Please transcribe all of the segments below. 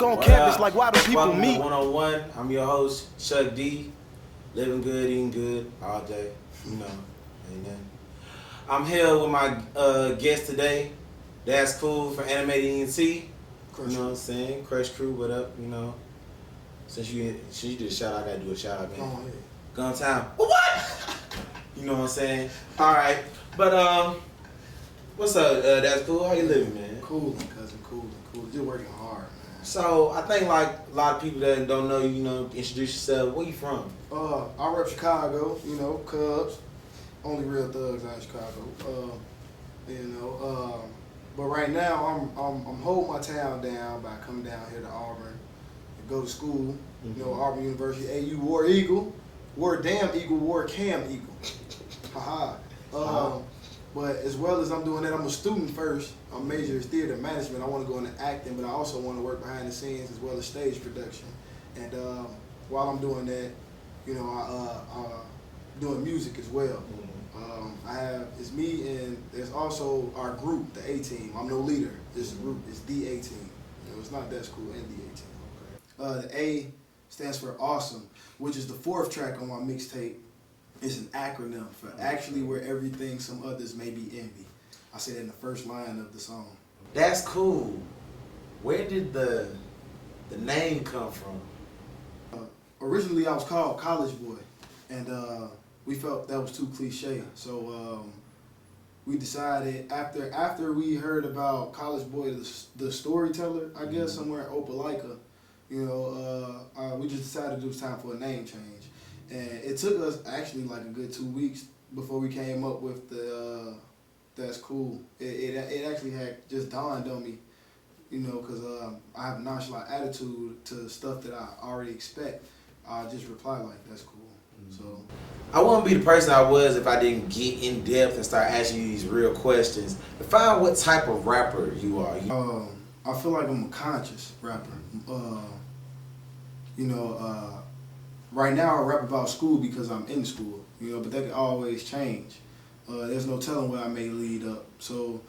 walk on campus like why do people Welcome meet? to 101. I'm your host, Chuck D. Living good, eating good, all day. You know, ain't nothing. I'm here with my guest today. That's cool for Animated ENT. You know what I'm saying? Crush Crew, what up? You know. Since you did a shout out, I gotta do a shout out, man. Oh, yeah. Gun time. What? You know what I'm saying? All right, but what's up? That's cool. How you living, man? Cool, cousin, cool. Just working hard, man. So I think like a lot of people that don't know you, know, introduce yourself. Where you from? I rep Chicago, you know, Cubs. Only real thugs out of Chicago. But right now I'm holding my town down by coming down here to Auburn and go to school. You know, Auburn University, AU War Eagle, War Damn Eagle, War Cam Eagle. Haha. But as well as I'm doing that, I'm a student first. I'm majoring in theater management. I want to go into acting, but I also want to work behind the scenes as well as stage production. And while I'm doing that, you know, I doing music as well. It's me and there's also our group, the A-Team. I'm no leader. This group is the A-Team. You know, it's not Dats'Kul and the A-Team. The A stands for awesome, which is the fourth track on my mixtape. It's an acronym for actually where everything some others may be envy. I said in the first line of the song. That's cool. Where did the name come from? Originally I was called College Boy, and we felt that was too cliche. So we decided after we heard about College Boy, the storyteller, I guess, somewhere in Opelika, you know, we just decided it was time for a name change. And it took us actually like a good 2 weeks before we came up with the That's Cool. It actually had just dawned on me, you know, because I have a nonchalant attitude to stuff that I already expect. I just reply like, that's cool. So I wouldn't be the person I was if I didn't get in depth and start asking you these real questions to find what type of rapper you are. I feel like I'm a conscious rapper. Right now I rap about school because I'm in school, you know, but that can always change. There's no telling where I may lead up. So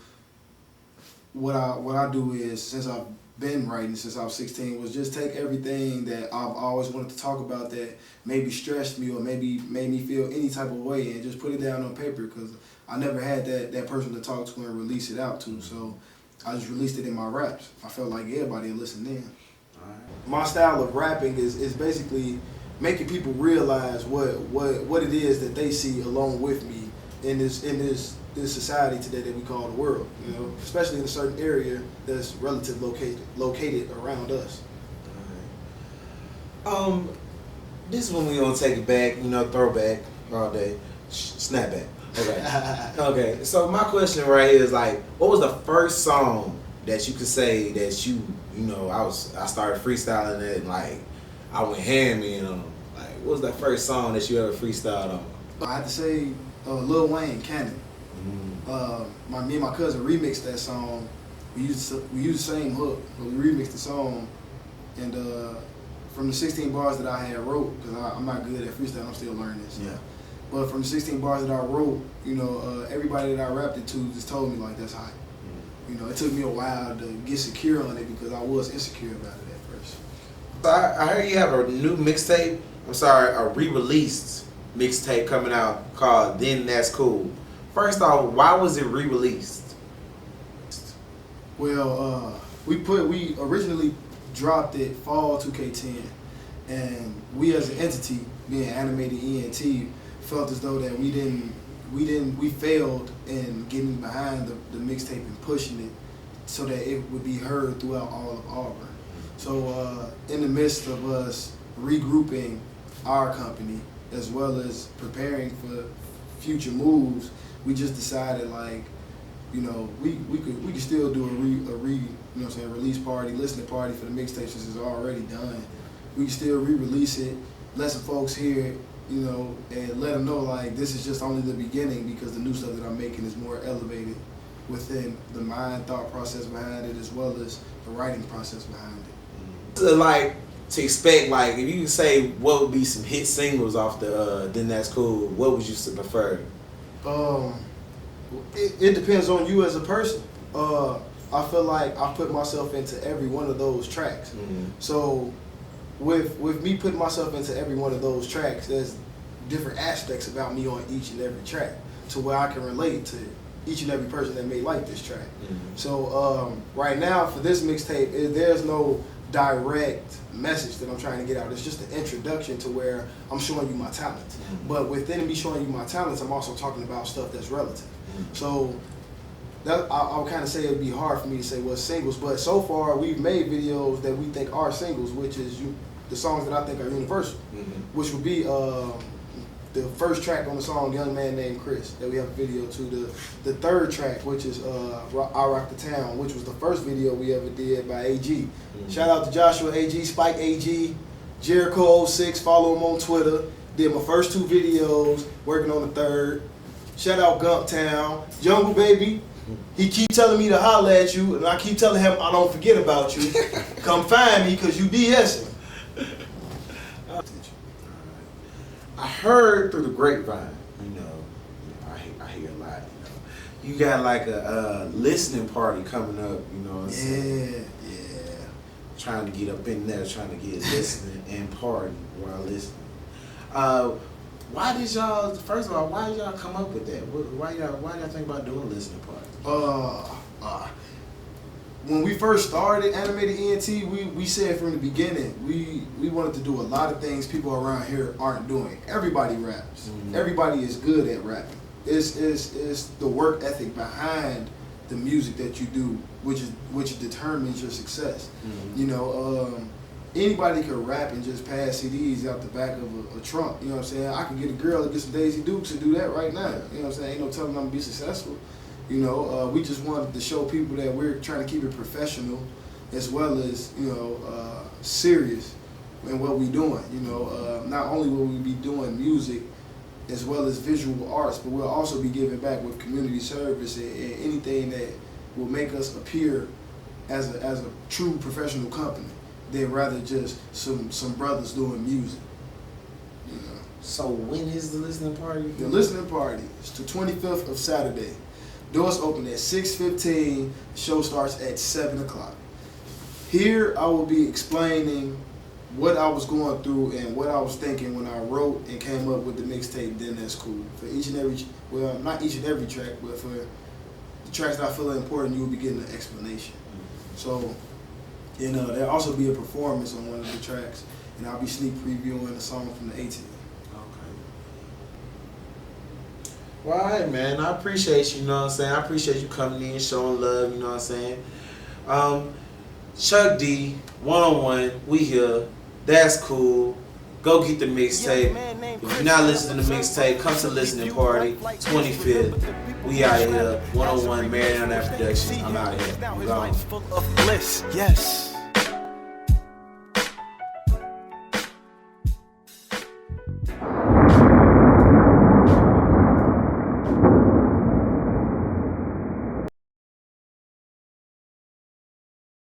what I do is, since I've been writing since I was 16, was just take everything that I've always wanted to talk about that maybe stressed me or maybe made me feel any type of way, and just put it down on paper, because I never had that person to talk to and release it out to. So I just released it in my raps. I felt like everybody listened in. All right. My style of rapping is basically making people realize what it is that they see along with me in this society today that we call the world, you know, especially in a certain area that's relatively located around us. All right. This is when we gonna take it back, you know, throwback all day, snapback. Okay. Okay. So my question right here is like, what was the first song that you could say that you know, I started freestyling it and like I went ham in on? Like, what was that first song that you ever freestyled on? I have to say, Lil Wayne, Cannon. Me and my cousin remixed that song. We used the same hook, but we remixed the song, and from the 16 bars that I had wrote, because I'm not good at freestyle, I'm still learning this. Yeah. But from the 16 bars that I wrote, you know, everybody that I rapped it to just told me like, that's hot. You know, it took me a while to get secure on it because I was insecure about it at first. So I heard you have a new mixtape. A re-released mixtape coming out called Then That's Cool. First off, why was it re-released? Well, we originally dropped it fall 2K10, and we as an entity, being Animated ENT, felt as though that we failed in getting behind the mixtape and pushing it so that it would be heard throughout all of Auburn. So in the midst of us regrouping our company as well as preparing for future moves, we just decided, like, you know, we could still do a release party, listening party for the mixtape since it's already done. We could still re-release it, let some folks hear it, you know, and let them know like this is just only the beginning, because the new stuff that I'm making is more elevated within the mind thought process behind it as well as the writing process behind it. So, like, to expect, like, if you could say what would be some hit singles off the Then That's Cool, what would you prefer? It depends on you as a person. I feel like I put myself into every one of those tracks. Mm-hmm. So with me putting myself into every one of those tracks, there's different aspects about me on each and every track to where I can relate to each and every person that may like this track. Mm-hmm. So right now for this mixtape, there's no direct message that I'm trying to get out. It's just an introduction to where I'm showing you my talents. Mm-hmm. But within me showing you my talents, I'm also talking about stuff that's relative. Mm-hmm. So that I'll kind of say it'd be hard for me to say what's singles, but so far we've made videos that we think are singles, which is the songs that I think are universal, Mm-hmm. which would be the first track on the song "Young Man Named Chris" that we have a video to. The third track, which is "I Rock the Town," which was the first video we ever did by AG. Mm-hmm. Shout out to Joshua AG, Spike AG, Jericho06. Follow him on Twitter. Did my first 2 videos, working on the third. Shout out Gumptown, Jungle Baby. He keep telling me to holler at you, and I keep telling him I don't forget about you. Come find me, cause you BSing. I heard through the grapevine, I hear a lot, you got like a listening party coming up, you know what I'm saying? Yeah. Trying to get up in there, trying to get listening and party while listening. Why did y'all, first of all, why did y'all come up with that? Why y'all think about doing a listening party? When we first started Animated ENT, we said from the beginning, we wanted to do a lot of things people around here aren't doing. Everybody raps. Mm-hmm. Everybody is good at rapping. It's the work ethic behind the music that you do, which determines your success. Mm-hmm. You know, anybody can rap and just pass CDs out the back of a trunk. You know what I'm saying? I can get a girl to get some Daisy Dukes and do that right now. You know what I'm saying? Ain't no telling I'm gonna be successful. You know, we just wanted to show people that we're trying to keep it professional as well as, serious in what we're doing. You know, not only will we be doing music as well as visual arts, but we'll also be giving back with community service and anything that will make us appear as a true professional company than rather just some brothers doing music. You know. So when is the listening party? The listening party is the 25th of Saturday. Doors open at 6:15. Show starts at 7 o'clock. Here I will be explaining what I was going through and what I was thinking when I wrote and came up with the mixtape Then That's Cool. For each and every, well, not each and every track, but for the tracks that I feel are important, you will be getting an explanation. So, there'll also be a performance on one of the tracks, and I'll be sneak previewing a song from the 18th. Well, all right, man. I appreciate you, you know what I'm saying? I appreciate you coming in, showing love, you know what I'm saying? Chuck D, one-on-one, we here. That's cool. Go get the mixtape. If you're not listening to the mixtape, come to the listening party, 25th. We out here, one-on-one, Marion on that Productions. I'm out here. I'm gone. Yes.